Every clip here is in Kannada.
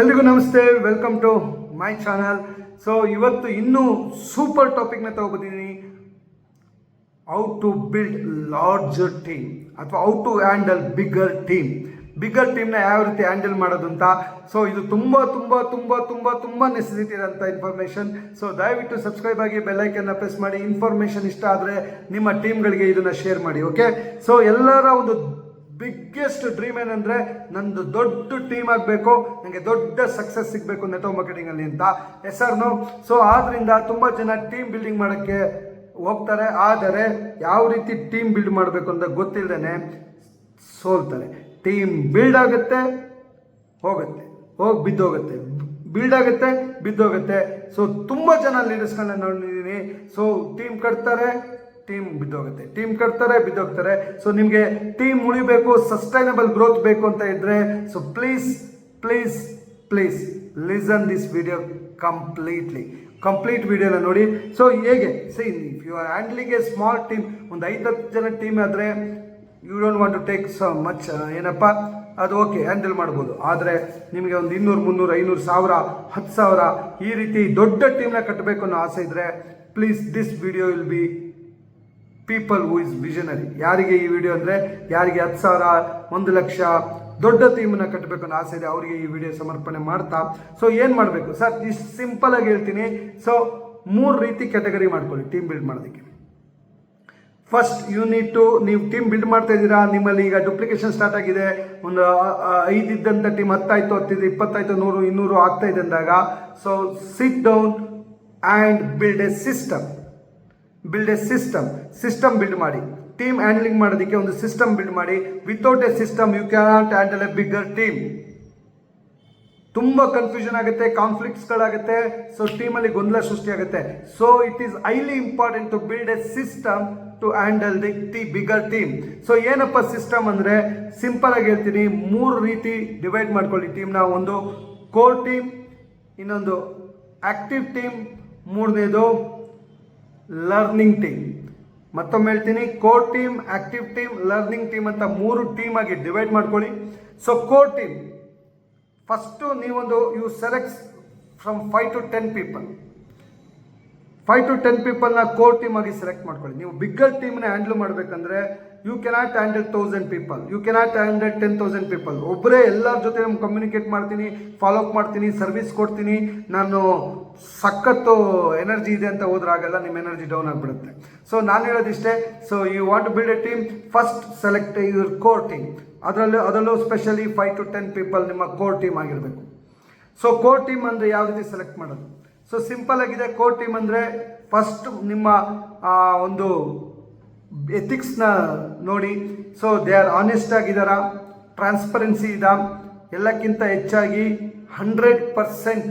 ಎಲ್ರಿಗೂ ನಮಸ್ತೆ, welcome to my channel. So ಇವತ್ತು ಇನ್ನೂ ಸೂಪರ್ ಟಾಪಿಕ್ನ ತಗೊಬಂದಿದ್ದೀನಿ. How to build larger team ಅಥವಾ how to handle bigger team. Bigger ಟೀಮ್ನ ಯಾವ ರೀತಿ ಹ್ಯಾಂಡಲ್ ಮಾಡೋದು ಅಂತ. ಸೊ ಇದು ತುಂಬ ತುಂಬ ತುಂಬ ತುಂಬ ತುಂಬ ನೆಸೆಸಿಟಿ ಇರೋಂಥ ಇನ್ಫಾರ್ಮೇಷನ್. ಸೊ ದಯವಿಟ್ಟು ಸಬ್ಸ್ಕ್ರೈಬ್ ಆಗಿ ಬೆಲ್ಲೈಕನ್ನ ಪ್ರೆಸ್ ಮಾಡಿ. ಇನ್ಫಾರ್ಮೇಷನ್ ಇಷ್ಟ ಆದರೆ ನಿಮ್ಮ ಟೀಮ್ಗಳಿಗೆ ಇದನ್ನು ಶೇರ್ ಮಾಡಿ. ಓಕೆ, ಸೊ ಎಲ್ಲರ ಒಂದು ಬಿಗ್ಗೆಸ್ಟ್ ಡ್ರೀಮ್ ಏನಂದರೆ ನಂದು ದೊಡ್ಡ ಟೀಮ್ ಆಗಬೇಕು, ನನಗೆ ದೊಡ್ಡ ಸಕ್ಸಸ್ ಸಿಗಬೇಕು ನೆಟ್ವರ್ಕ್ ಮಾರ್ಕೆಟಿಂಗಲ್ಲಿ ಅಂತ. ಹೆಸರು. ಸೊ ಆದ್ದರಿಂದ ತುಂಬ ಜನ ಟೀಮ್ ಬಿಲ್ಡಿಂಗ್ ಮಾಡೋಕ್ಕೆ ಹೋಗ್ತಾರೆ, ಆದರೆ ಯಾವ ರೀತಿ ಟೀಮ್ ಬಿಲ್ಡ್ ಮಾಡಬೇಕು ಅಂತ ಗೊತ್ತಿಲ್ಲದೇ ಸೋಲ್ತಾರೆ. ಟೀಮ್ ಬಿಲ್ಡ್ ಆಗುತ್ತೆ, ಹೋಗುತ್ತೆ, ಬಿದ್ದೋಗುತ್ತೆ, ಬಿಲ್ಡ್ ಆಗುತ್ತೆ, ಬಿದ್ದೋಗುತ್ತೆ. ಸೊ ತುಂಬ ಜನ ಲೀಡರ್ಸ್ಗಳನ್ನ ನೋಡಿದ್ದೀನಿ. ಸೊ ಟೀಮ್ ಕಟ್ತಾರೆ, ಟೀಮ್ ಬಿದ್ದೋಗುತ್ತೆ, ಟೀಮ್ ಕಟ್ತಾರೆ, ಬಿದ್ದೋಗ್ತಾರೆ. ಸೊ ನಿಮಗೆ ಟೀಮ್ ಉಳಿಬೇಕು, ಸಸ್ಟೈನಬಲ್ ಗ್ರೋತ್ ಬೇಕು ಅಂತ ಇದ್ದರೆ so please please please listen this video complete ವಿಡಿಯೋನ ನೋಡಿ. ಸೊ ಹೇಗೆ if you are handling a small team, ಒಂದು 5-10 ಜನ ಟೀಮ್ ಆದರೆ you don't want to take so much, ಏನಪ್ಪ ಅದು ಓಕೆ, ಹ್ಯಾಂಡಲ್ ಮಾಡ್ಬೋದು. ಆದರೆ ನಿಮಗೆ ಒಂದು 200, 300, 500, 1000, 10,000 ಈ ರೀತಿ ದೊಡ್ಡ ಟೀಮ್ನ ಕಟ್ಟಬೇಕು ಅನ್ನೋ ಆಸೆ ಇದ್ದರೆ please this video will be people who is visionary. ಯಾರಿಗೆ ಈ ವಿಡಿಯೋ ಅಂದರೆ ಯಾರಿಗೆ 10,000, 1,00,000 ದೊಡ್ಡ ಟೀಮನ್ನ ಕಟ್ಟಬೇಕು ಅನ್ನೋ ಆಸೆ ಇದೆ, ಅವರಿಗೆ ಈ ವಿಡಿಯೋ ಸಮರ್ಪಣೆ ಮಾಡ್ತಾ. ಸೊ ಏನು ಮಾಡಬೇಕು ಸರ್, ಇಷ್ಟು ಸಿಂಪಲಾಗಿ ಹೇಳ್ತೀನಿ. ಸೊ 3 ರೀತಿ ಕ್ಯಾಟಗರಿ ಮಾಡ್ಕೊಳ್ಳಿ ಟೀಮ್ ಬಿಲ್ಡ್ ಮಾಡೋದಕ್ಕೆ. ಫಸ್ಟ್ ನೀವು ಟೀಮ್ ಬಿಲ್ಡ್ ಮಾಡ್ತಾ ಇದ್ದೀರಾ, ನಿಮ್ಮಲ್ಲಿ ಈಗ ಡುಪ್ಲಿಕೇಶನ್ ಸ್ಟಾರ್ಟ್ ಆಗಿದೆ, ಒಂದು 5 ಇದ್ದಂಥ ಟೀಮ್ 10 ಆಯಿತು, 10 ಇದೆ, 20 ಆಯಿತು, 100, 200 ಆಗ್ತಾ ಇದೆ ಅಂದಾಗ so sit down and build a system build ಮಾಡಿ. ಟೀಮ್ ಹ್ಯಾಂಡ್ಲಿಂಗ್ ಮಾಡೋದಕ್ಕೆ ಒಂದು ಸಿಸ್ಟಮ್ ಬಿಲ್ಡ್ ಮಾಡಿ. Without a system you cannot handle a bigger team. ತುಂಬ ಕನ್ಫ್ಯೂಷನ್ ಆಗುತ್ತೆ, ಕಾನ್ಫ್ಲಿಕ್ಟ್ಸ್ಗಳಾಗುತ್ತೆ, ಸೊ ಟೀಮಲ್ಲಿ ಗೊಂದಲ ಸೃಷ್ಟಿಯಾಗುತ್ತೆ. So it is highly important to build a system to handle the bigger team. So ಏನಪ್ಪ ಸಿಸ್ಟಮ್ ಅಂದರೆ ಸಿಂಪಲ್ ಆಗಿ ಹೇಳ್ತೀನಿ, 3 ರೀತಿ ಡಿವೈಡ್ ಮಾಡ್ಕೊಳ್ಳಿ ಟೀಮ್ನ. ಒಂದು ಕೋರ್ ಟೀಮ್, ಇನ್ನೊಂದು ಆಕ್ಟಿವ್ ಟೀಮ್, 3ನೇದು ಲರ್ನಿಂಗ್ ಟೀಮ್. ಮತ್ತೊಮ್ಮೆ ಹೇಳ್ತೀನಿ, core team, active team, learning team ಅಂತ 3 ಟೀಮ್ ಆಗಿ ಡಿವೈಡ್ ಮಾಡ್ಕೊಳ್ಳಿ. So core team first you select from 5 to 10 people. 5 to 10 ಪೀಪಲ್ನ ಕೋರ್ ಟೀಮ್ ಆಗಿ ಸೆಲೆಕ್ಟ್ ಮಾಡ್ಕೊಳ್ಳಿ. ನೀವು ಬಿಗ್ಗರ್ ಟೀಮ್ನ ಹ್ಯಾಂಡಲ್ ಮಾಡಬೇಕಂದ್ರೆ you cannot handle 1000 people, you cannot handle 10,000 people. ಒಬ್ಬರೇ ಎಲ್ಲರ ಜೊತೆ ಕಮ್ಯುನಿಕೇಟ್ ಮಾಡ್ತೀನಿ, ಫಾಲೋ ಅಪ್ ಮಾಡ್ತೀನಿ, ಸರ್ವಿಸ್ ಕೊಡ್ತೀನಿ, ನಾನು ಸಖತ್ತು ಎನರ್ಜಿ ಇದೆ ಅಂತ ಹೋದ್ರಾಗಲ್ಲ, ನಿಮ್ಮ ಎನರ್ಜಿ ಡೌನ್ ಆಗಿಬಿಡುತ್ತೆ. ಸೊ ನಾನು ಹೇಳೋದಿಷ್ಟೇ. So you want to build a team, first select your core team. ಅದರಲ್ಲೂ ಸ್ಪೆಷಲಿ 5 to 10 ಪೀಪಲ್ ನಿಮ್ಮ ಕೋರ್ ಟೀಮ್ ಆಗಿರಬೇಕು. ಸೊ ಕೋರ್ ಟೀಮ್ ಅಂದರೆ ಯಾವ ರೀತಿ ಸೆಲೆಕ್ಟ್ ಮಾಡೋದು? ಸೊ ಸಿಂಪಲ್ ಆಗಿದೆ. ಕೋರ್ ಟೀಮ್ ಅಂದರೆ ಫಸ್ಟ್ ನಿಮ್ಮ ಒಂದು ಎಥಿಕ್ಸ್ನ ನೋಡಿ. ಸೊ ದೇ ಆರ್ ಆನೆಸ್ಟ್ ಆಗಿದ್ದಾರಾ, ಟ್ರಾನ್ಸ್ಪರೆನ್ಸಿ ಇದಾ, ಎಲ್ಲಕ್ಕಿಂತ ಹೆಚ್ಚಾಗಿ 100%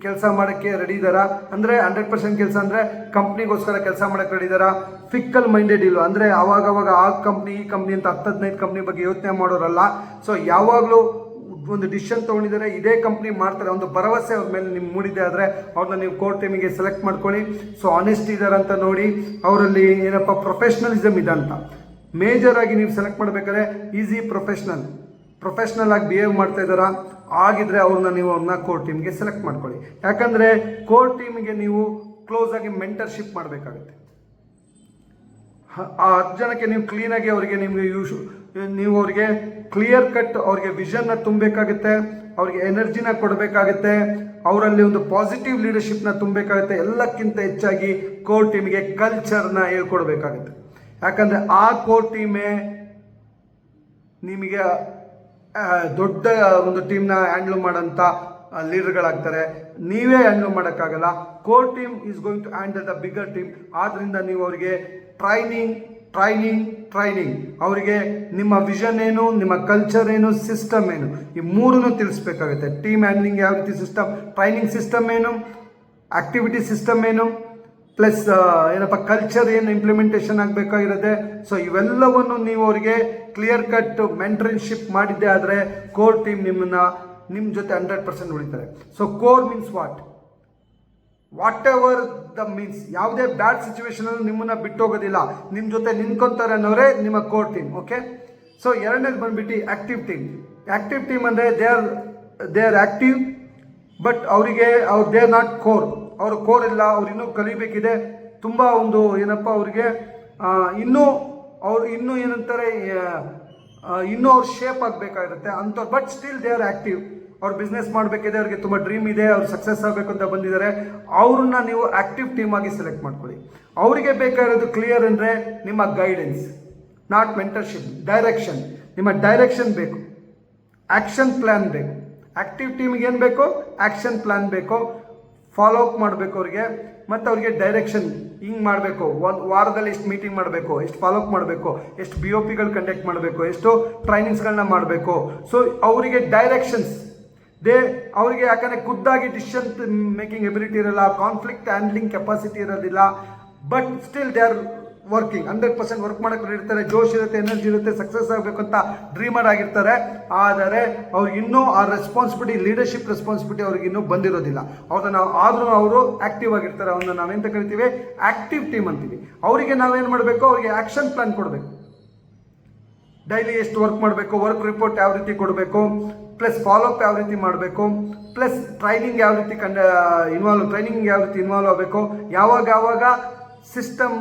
ಕೆಲಸ ಮಾಡೋಕ್ಕೆ ರೆಡಿ ಇದ್ದಾರಾ. ಅಂದರೆ 100% ಕೆಲಸ ಅಂದರೆ ಕಂಪ್ನಿಗೋಸ್ಕರ ಕೆಲಸ ಮಾಡೋಕ್ಕೆ ರೆಡಿ ಇದ್ದಾರಾ. ಫಿಕ್ಕಲ್ ಮೈಂಡೆಡ್ ಇಲ್ವ ಅಂದರೆ ಅವಾಗವಾಗ ಆ ಕಂಪ್ನಿ ಈ ಕಂಪ್ನಿ ಅಂತ 10-15 ಕಂಪ್ನಿ ಬಗ್ಗೆ ಯೋಚನೆ ಮಾಡೋರಲ್ಲ. ಸೊ ಯಾವಾಗಲೂ ಒಂದು ಡಿಸಿಷನ್ ತೊಗೊಂಡಿದ್ದಾರೆ, ಇದೇ ಕಂಪ್ನಿ ಮಾಡ್ತಾರೆ, ಒಂದು ಭರವಸೆ ಅವ್ರ ಮೇಲೆ ನಿಮ್ಗೆ ಮೂಡಿದೆ ಆದರೆ ಅವ್ರನ್ನ ನೀವು ಕೋರ್ ಟೀಮಿಗೆ ಸೆಲೆಕ್ಟ್ ಮಾಡ್ಕೊಳ್ಳಿ. ಸೊ ಆನೆಸ್ಟ್ ಇದ್ದಾರಂತ ನೋಡಿ, ಅವರಲ್ಲಿ ಏನಪ್ಪ ಪ್ರೊಫೆಷ್ನಲಿಸಮ್ ಇದೆ ಅಂತ. ಮೇಜರ್ ಆಗಿ ನೀವು ಸೆಲೆಕ್ಟ್ ಮಾಡಬೇಕಾದ್ರೆ ಪ್ರೊಫೆಷ್ನಲ್ ಆಗಿ ಬಿಹೇವ್ ಮಾಡ್ತಾ ಇದ್ದಾರಾ, ಆಗಿದ್ರೆ ಅವ್ರನ್ನ ಕೋರ್ ಟೀಮ್ಗೆ ಸೆಲೆಕ್ಟ್ ಮಾಡ್ಕೊಳ್ಳಿ. ಯಾಕಂದರೆ ಕೋರ್ ಟೀಮಿಗೆ ನೀವು ಕ್ಲೋಸ್ ಆಗಿ ಮೆಂಟರ್ಶಿಪ್ ಮಾಡಬೇಕಾಗುತ್ತೆ. ಆ 10 ಜನಕ್ಕೆ ನೀವು ಕ್ಲೀನಾಗಿ ಅವರಿಗೆ ನೀವು ಅವರಿಗೆ ಕ್ಲಿಯರ್ ಕಟ್ ಅವ್ರಿಗೆ ವಿಷನ್ನ ತುಂಬಬೇಕಾಗುತ್ತೆ, ಅವ್ರಿಗೆ ಎನರ್ಜಿನ ಕೊಡಬೇಕಾಗುತ್ತೆ, ಅವರಲ್ಲಿ ಒಂದು ಪಾಸಿಟಿವ್ ಲೀಡರ್ಶಿಪ್ನ ತುಂಬಬೇಕಾಗುತ್ತೆ. ಎಲ್ಲಕ್ಕಿಂತ ಹೆಚ್ಚಾಗಿ ಕೋರ್ ಟೀಮಿಗೆ ಕಲ್ಚರ್ನ ಹೇಳ್ಕೊಡ್ಬೇಕಾಗುತ್ತೆ. ಯಾಕಂದರೆ ಆ ಕೋರ್ ಟೀಮೇ ನಿಮಗೆ ದೊಡ್ಡ ಒಂದು ಟೀಮ್ನ ಹ್ಯಾಂಡ್ಲ್ ಮಾಡೋಂಥ ಲೀಡರ್ಗಳಾಗ್ತಾರೆ. ನೀವೇ ಹ್ಯಾಂಡ್ಲ್ ಮಾಡೋಕ್ಕಾಗಲ್ಲ. Core team is going to handle the bigger team. ಆದ್ದರಿಂದ ನೀವು ಅವರಿಗೆ ಟ್ರೈನಿಂಗ್ ಅವರಿಗೆ ನಿಮ್ಮ ವಿಷನ್ ಏನು, ನಿಮ್ಮ ಕಲ್ಚರ್ ಏನು, ಸಿಸ್ಟಮ್ ಏನು, ಈ 3 ತಿಳಿಸ್ಬೇಕಾಗುತ್ತೆ. ಟೀಮ್ ಹ್ಯಾಂಡ್ಲಿಂಗ್ ಯಾವ ರೀತಿ ಸಿಸ್ಟಮ್, ಟ್ರೈನಿಂಗ್ ಸಿಸ್ಟಮ್ ಏನು, ಆಕ್ಟಿವಿಟಿ ಸಿಸ್ಟಮ್ ಏನು, ಪ್ಲಸ್ ಏನಪ್ಪ ಕಲ್ಚರ್ ಏನು ಇಂಪ್ಲಿಮೆಂಟೇಷನ್ ಆಗಬೇಕಾಗಿರುತ್ತೆ. ಸೊ ಇವೆಲ್ಲವನ್ನು ನೀವು ಅವರಿಗೆ ಕ್ಲಿಯರ್ ಕಟ್ ಮೆಂಟರ್ಶಿಪ್ ಮಾಡಿದ್ದೆ ಆದರೆ ಕೋರ್ ಟೀಮ್ ನಿಮ್ಮ ಜೊತೆ 100% ಉಳಿತಾರೆ. So core means whatever the means, ಯಾವುದೇ ಬ್ಯಾಡ್ ಸಿಚುವೇಶನಲ್ಲಿ ನಿಮ್ಮನ್ನು ಬಿಟ್ಟು ಹೋಗೋದಿಲ್ಲ, ನಿಮ್ಮ ಜೊತೆ ನಿಂತ್ಕೊಂತಾರೆ ಅನ್ನೋರೇ ನಿಮ್ಮ ಕೋರ್ ಟೀಮ್. ಓಕೆ, ಸೊ ಎರಡನೇದು ಬಂದ್ಬಿಟ್ಟು ಆಕ್ಟಿವ್ ಟೀಮ್. ಆಕ್ಟಿವ್ ಟೀಮ್ ಅಂದರೆ they are they are active, but ಅವರಿಗೆ ದೇ ಆರ್ ನಾಟ್ ಕೋರ್, ಅವ್ರ ಕೋರ್ ಇಲ್ಲ, ಅವ್ರು ಇನ್ನೂ ಕಲಿಬೇಕಿದೆ, ತುಂಬ ಒಂದು ಏನಪ್ಪ ಅವ್ರಿಗೆ ಇನ್ನೂ ಏನಂತಾರೆ ಇನ್ನೂ ಅವ್ರು ಶೇಪ್ ಆಗಬೇಕಾಗಿರುತ್ತೆ ಅಂಥವ್ರು. But still they are active, ಅವ್ರು ಬಿಸ್ನೆಸ್ ಮಾಡಬೇಕಿದೆ, ಅವ್ರಿಗೆ ತುಂಬ ಡ್ರೀಮ್ ಇದೆ, ಅವ್ರು ಸಕ್ಸಸ್ ಆಗಬೇಕು ಅಂತ ಬಂದಿದ್ದಾರೆ. ಅವ್ರನ್ನ ನೀವು ಆ್ಯಕ್ಟಿವ್ ಟೀಮ್ ಆಗಿ ಸೆಲೆಕ್ಟ್ ಮಾಡ್ಕೊಳ್ಳಿ. ಅವರಿಗೆ ಬೇಕಾಗಿರೋದು ಕ್ಲಿಯರ್ ಅಂದರೆ ನಿಮ್ಮ ಗೈಡೆನ್ಸ್, ನಾಟ್ ಮೆಂಟರ್ಶಿಪ್, ಡೈರೆಕ್ಷನ್. ನಿಮ್ಮ ಡೈರೆಕ್ಷನ್ ಬೇಕು, ಆ್ಯಕ್ಷನ್ ಪ್ಲ್ಯಾನ್ ಬೇಕು. ಆ್ಯಕ್ಟಿವ್ ಟೀಮಿಗೆ ಏನು ಬೇಕು? ಆ್ಯಕ್ಷನ್ ಪ್ಲ್ಯಾನ್ ಬೇಕು, ಫಾಲೋ ಅಪ್ ಮಾಡಬೇಕು ಅವ್ರಿಗೆ, ಮತ್ತು ಅವ್ರಿಗೆ ಡೈರೆಕ್ಷನ್ ಹಿಂಗೆ ಮಾಡಬೇಕು, ಒಂದು ವಾರದಲ್ಲಿ ಎಷ್ಟು ಮೀಟಿಂಗ್ ಮಾಡಬೇಕು, ಎಷ್ಟು ಫಾಲೋ ಅಪ್ ಮಾಡಬೇಕು, ಎಷ್ಟು BOPಗಳು ಕಂಡಕ್ಟ್ ಮಾಡಬೇಕು, ಎಷ್ಟು ಟ್ರೈನಿಂಗ್ಸ್ಗಳನ್ನ ಮಾಡಬೇಕು. ಸೊ ಅವರಿಗೆ ಡೈರೆಕ್ಷನ್ಸ್ ಅವರಿಗೆ ಯಾಕಂದರೆ ಖುದ್ದಾಗಿ ಡಿಸಿಷನ್ ಮೇಕಿಂಗ್ ಎಬಿಲಿಟಿ ಇರಲ್ಲ, ಕಾನ್ಫ್ಲಿಕ್ಟ್ ಹ್ಯಾಂಡ್ಲಿಂಗ್ ಕೆಪಾಸಿಟಿ ಇರೋದಿಲ್ಲ. But still they are working 100% work ಮಾಡೋಕ್ಕೆ ಇರ್ತಾರೆ, ಜೋಶ್ ಇರುತ್ತೆ, ಎನರ್ಜಿ ಇರುತ್ತೆ, ಸಕ್ಸಸ್ ಆಗಬೇಕು ಅಂತ ಡ್ರೀಮರ್ ಆಗಿರ್ತಾರೆ. ಆದರೆ ಅವ್ರಿಗೆ ಇನ್ನೂ ಆ ರೆಸ್ಪಾನ್ಸಿಬಿಲಿಟಿ, ಲೀಡರ್ಶಿಪ್ ರೆಸ್ಪಾನ್ಸಿಬಿಲಿಟಿ ಅವ್ರಿಗೆ ಇನ್ನೂ ಬಂದಿರೋದಿಲ್ಲ. ಆದರೂ ಅವರು ಆ್ಯಕ್ಟಿವ್ ಆಗಿರ್ತಾರೆ. ಅವನ್ನ ನಾವೆಂತ ಕರಿತೀವಿ? ಆ್ಯಕ್ಟಿವ್ ಟೀಮ್ ಅಂತೀವಿ. ಅವರಿಗೆ ನಾವೇನು ಮಾಡಬೇಕು? ಅವರಿಗೆ ಆ್ಯಕ್ಷನ್ ಪ್ಲ್ಯಾನ್ ಕೊಡಬೇಕು. ಡೈಲಿ ಎಷ್ಟು ವರ್ಕ್ ಮಾಡಬೇಕು, ವರ್ಕ್ ರಿಪೋರ್ಟ್ ಯಾವ ರೀತಿ ಕೊಡಬೇಕು, ಪ್ಲಸ್ ಫಾಲೋಅಪ್ ಯಾವ ರೀತಿ ಮಾಡಬೇಕು, ಪ್ಲಸ್ ಟ್ರೈನಿಂಗ್ ಯಾವ ರೀತಿ ಟ್ರೈನಿಂಗ್ ಯಾವ ರೀತಿ ಇನ್ವಾಲ್ವ್ ಆಗಬೇಕು, ಯಾವಾಗ ಸಿಸ್ಟಮ್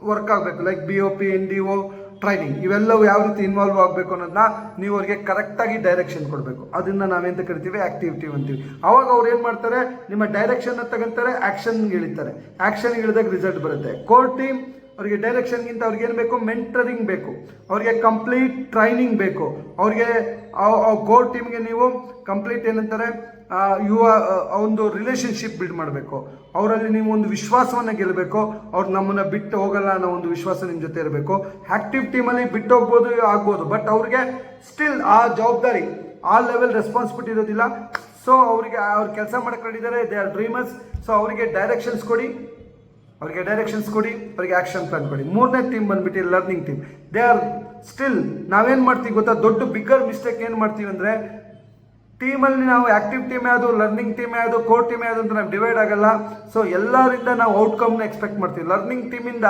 ವರ್ಕ್ ಆಗಬೇಕು, ಲೈಕ್ BOP, NDO ಟ್ರೈನಿಂಗ್, ಇವೆಲ್ಲವೂ ಯಾವ ರೀತಿ ಇನ್ವಾಲ್ವ್ ಆಗಬೇಕು ಅನ್ನೋದನ್ನ ನೀವು ಅವ್ರಿಗೆ ಕರೆಕ್ಟಾಗಿ ಡೈರೆಕ್ಷನ್ ಕೊಡಬೇಕು. ಅದನ್ನು ನಾವೆಂತ ಕರಿತೀವಿ? ಆ್ಯಕ್ಟಿವಿಟಿ ಅಂತೀವಿ. ಅವಾಗ ಅವ್ರು ಏನು ಮಾಡ್ತಾರೆ? ನಿಮ್ಮ ಡೈರೆಕ್ಷನ್ನ ತಗೊಂತಾರೆ, ಆ್ಯಕ್ಷನ್ಗೆ ಇಳಿತಾರೆ. ಆ್ಯಕ್ಷನ್ಗೆ ಇಳಿದಾಗ ರಿಸಲ್ಟ್ ಬರುತ್ತೆ. ಕೋರ್ ಟೀಮ್ ಅವರಿಗೆ ಡೈರೆಕ್ಷನ್ಗಿಂತ ಅವ್ರಿಗೆ ಏನು ಬೇಕು? ಮೆಂಟರಿಂಗ್ ಬೇಕು, ಅವರಿಗೆ ಕಂಪ್ಲೀಟ್ ಟ್ರೈನಿಂಗ್ ಬೇಕು. ಅವ್ರಿಗೆ ಕೋರ್ ಟೀಮ್ಗೆ ನೀವು ಕಂಪ್ಲೀಟ್ ಏನಂತಾರೆ ಒಂದು ರಿಲೇಷನ್ಶಿಪ್ ಬಿಲ್ಡ್ ಮಾಡಬೇಕು. ಅವರಲ್ಲಿ ನೀವು ಒಂದು ವಿಶ್ವಾಸವನ್ನು ಗೆಲ್ಲಬೇಕು. ಅವ್ರು ನಮ್ಮನ್ನು ಬಿಟ್ಟು ಹೋಗಲ್ಲ ಅನ್ನೋ ಒಂದು ವಿಶ್ವಾಸ ನಿಮ್ಮ ಜೊತೆ ಇರಬೇಕು. ಆ್ಯಕ್ಟಿವ್ ಟೀಮಲ್ಲಿ ಬಿಟ್ಟು ಹೋಗ್ಬೋದು, ಆಗ್ಬೋದು, ಬಟ್ ಅವ್ರಿಗೆ ಸ್ಟಿಲ್ ಆ ಜವಾಬ್ದಾರಿ, ಆ ಲೆವೆಲ್ ರೆಸ್ಪಾನ್ಸಿಬಿಲಿಟಿ ಇರೋದಿಲ್ಲ. ಸೊ ಅವರಿಗೆ ಅವ್ರು ಕೆಲಸ ಮಾಡಕ್ಕೆ ರೆಡಿದ್ದಾರೆ, ದೇ ಆರ್ ಡ್ರೀಮರ್ಸ್. ಸೊ ಅವರಿಗೆ ಡೈರೆಕ್ಷನ್ಸ್ ಕೊಡಿ, ಅವರಿಗೆ ಆ್ಯಕ್ಷನ್ ಪ್ಲಾನ್ ಕೊಡಿ. ಮೂರನೇ ಟೀಮ್ ಬಂದ್ಬಿಟ್ಟು learning team. They are still ನಾವೇನು ಮಾಡ್ತೀವಿ ಗೊತ್ತಾ? ದೊಡ್ಡ ಬಿಗ್ಗರ್ ಮಿಸ್ಟೇಕ್ ಏನು ಮಾಡ್ತೀವಿ ಅಂದರೆ, ಟೀಮಲ್ಲಿ ನಾವು ಆ್ಯಕ್ಟಿವ್ ಟೀಮ್ ಯಾವುದು, ಲರ್ನಿಂಗ್ ಟೀಮ್ ಯಾವುದು, ಕೋರ್ ಟೀಮ್ ಯಾವುದು ಅಂತ ನಾವು ಡಿವೈಡ್ ಆಗಲ್ಲ. ಸೊ ಎಲ್ಲರಿಂದ ನಾವು ಔಟ್ಕಮ್ನ ಎಕ್ಸ್ಪೆಕ್ಟ್ ಮಾಡ್ತೀವಿ. ಲರ್ನಿಂಗ್ ಟೀಮಿಂದ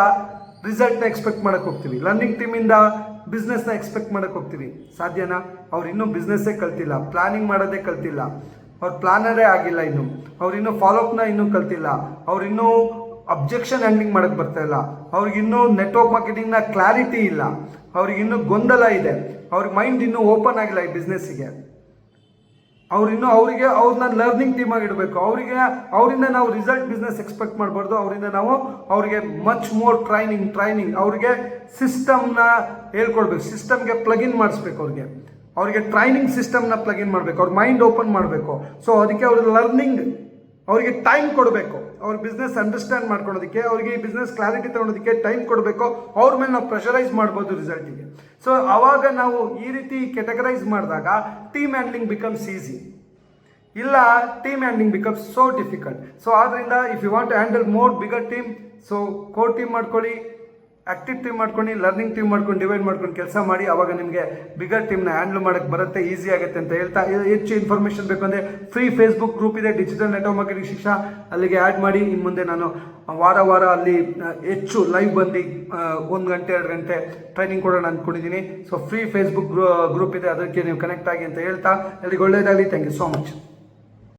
ರಿಸಲ್ಟ್ನ ಎಕ್ಸ್ಪೆಕ್ಟ್ ಮಾಡೋಕ್ಕೆ ಹೋಗ್ತೀವಿ, ಲರ್ನಿಂಗ್ ಟೀಮಿಂದ ಬಿಸ್ನೆಸ್ನ ಎಕ್ಸ್ಪೆಕ್ಟ್ ಮಾಡೋಕ್ಕೆ ಹೋಗ್ತೀವಿ. ಸಾಧ್ಯನಾ? ಅವ್ರು ಇನ್ನೂ ಬಿಸ್ನೆಸ್ಸೇ ಕಲ್ತಿಲ್ಲ, ಪ್ಲಾನಿಂಗ್ ಮಾಡೋದೇ ಕಲ್ತಿಲ್ಲ, ಅವ್ರು ಪ್ಲಾನರೇ ಆಗಿಲ್ಲ, ಅವ್ರು ಇನ್ನೂ ಫಾಲೋಅಪ್ನ ಇನ್ನೂ ಕಲ್ತಿಲ್ಲ, ಅವ್ರಿನ್ನೂ ಅಬ್ಜೆಕ್ಷನ್ ಹ್ಯಾಂಡ್ಲಿಂಗ್ ಮಾಡೋಕ್ಕೆ ಬರ್ತಾ ಇಲ್ಲ, ಅವ್ರಿಗಿನ್ನೂ ನೆಟ್ವರ್ಕ್ ಮಾರ್ಕೆಟಿಂಗ್ನ ಕ್ಲಾರಿಟಿ ಇಲ್ಲ, ಅವ್ರಿಗಿನ್ನೂ ಗೊಂದಲ ಇದೆ, ಅವ್ರಿಗೆ ಮೈಂಡ್ ಇನ್ನೂ ಓಪನ್ ಆಗಿಲ್ಲ ಈ ಬಿಸ್ನೆಸ್ಸಿಗೆ. ಅವ್ರನ್ನ ಲರ್ನಿಂಗ್ ಟೀಮ್ ಆಗಿ ಇಡಬೇಕು. ಅವರಿಂದ ನಾವು ರಿಸಲ್ಟ್ ಬಿಸ್ನೆಸ್ ಎಕ್ಸ್ಪೆಕ್ಟ್ ಮಾಡಬಾರ್ದು. ಅವರಿಂದ ನಾವು ಅವರಿಗೆ ಮಚ್ ಮೋರ್ ಟ್ರೈನಿಂಗ್, ಅವ್ರಿಗೆ ಸಿಸ್ಟಮ್ನ ಹೇಳ್ಕೊಡ್ಬೇಕು, ಸಿಸ್ಟಮ್ಗೆ ಪ್ಲಗಿನ್ ಮಾಡಿಸ್ಬೇಕು. ಅವ್ರಿಗೆ ಟ್ರೈನಿಂಗ್ ಸಿಸ್ಟಮ್ನ ಪ್ಲಗಿನ್ ಮಾಡಬೇಕು, ಅವ್ರ ಮೈಂಡ್ ಓಪನ್ ಮಾಡಬೇಕು. ಸೊ ಅದಕ್ಕೆ ಅವ್ರಿಗೆ ಲರ್ನಿಂಗ್, ಅವರಿಗೆ ಟೈಮ್ ಕೊಡಬೇಕು. ಅವ್ರ ಬಿಸ್ನೆಸ್ ಅಂಡರ್ಸ್ಟ್ಯಾಂಡ್ ಮಾಡ್ಕೊಳೋದಕ್ಕೆ, ಅವ್ರಿಗೆ ಈ ಬಿಸ್ನೆಸ್ ಕ್ಲಾರಿಟಿ ತೊಗೊಳೋದಕ್ಕೆ ಟೈಮ್ ಕೊಡಬೇಕು. ಅವ್ರ ಮೇಲೆ ನಾವು ಪ್ರೆಷರೈಸ್ ಮಾಡ್ಬೋದು ರಿಸಲ್ಟಿಗೆ. ಸೊ ಆವಾಗ ನಾವು ಈ ರೀತಿ ಕೆಟಗರೈಸ್ ಮಾಡಿದಾಗ ಟೀಮ್ ಹ್ಯಾಂಡ್ಲಿಂಗ್ ಬಿಕಮ್ಸ್ ಈಸಿ. ಇಲ್ಲ, team handling becomes so difficult. So ಆದ್ದರಿಂದ if you want to handle more bigger team, so core team ಮಾಡ್ಕೊಳ್ಳಿ, ಆ್ಯಕ್ಟಿವ್ ಟೀಮ್ ಮಾಡ್ಕೊಂಡು, ಲರ್ನಿಂಗ್ ಟೀಮ್ ಮಾಡ್ಕೊಂಡು, ಡಿವೈಡ್ ಮಾಡ್ಕೊಂಡು ಕೆಲಸ ಮಾಡಿ. ಆವಾಗ ನಿಮಗೆ ಬಿಗರ್ ಟೀಮ್ನ ಹ್ಯಾಂಡಲ್ ಮಾಡೋಕ್ಕೆ ಬರುತ್ತೆ, ಈಸಿ ಆಗುತ್ತೆ ಅಂತ ಹೇಳ್ತಾ, ಹೆಚ್ಚು ಇನ್ಫಾರ್ಮೇಷನ್ ಬೇಕು ಅಂದರೆ ಫ್ರೀ ಫೇಸ್ಬುಕ್ ಗ್ರೂಪ್ ಇದೆ, ಡಿಜಿಟಲ್ ನೆಟ್ವರ್ಕ್ ಮಾರ್ಕೆಟಿಂಗ್ ಶಿಕ್ಷಾ, ಅಲ್ಲಿಗೆ ಆ್ಯಡ್ ಮಾಡಿ. ಇನ್ನು ಮುಂದೆ ನಾನು ವಾರ ಅಲ್ಲಿ ಹೆಚ್ಚು ಲೈವ್ ಬಂದು 1 ಗಂಟೆ 2 ಗಂಟೆ ಟ್ರೈನಿಂಗ್ ಕೊಡೋಣ ಅಂದ್ಕೊಂಡಿದ್ದೀನಿ. ಸೊ ಫ್ರೀ ಫೇಸ್ಬುಕ್ ಗ್ರೂಪ್ ಇದೆ, ಅದಕ್ಕೆ ನೀವು ಕನೆಕ್ಟ್ ಆಗಿ ಅಂತ ಹೇಳ್ತಾ, ಎಲ್ಲಿಗೆ ಒಳ್ಳೆಯದಾಗಲಿ. Thank you so much.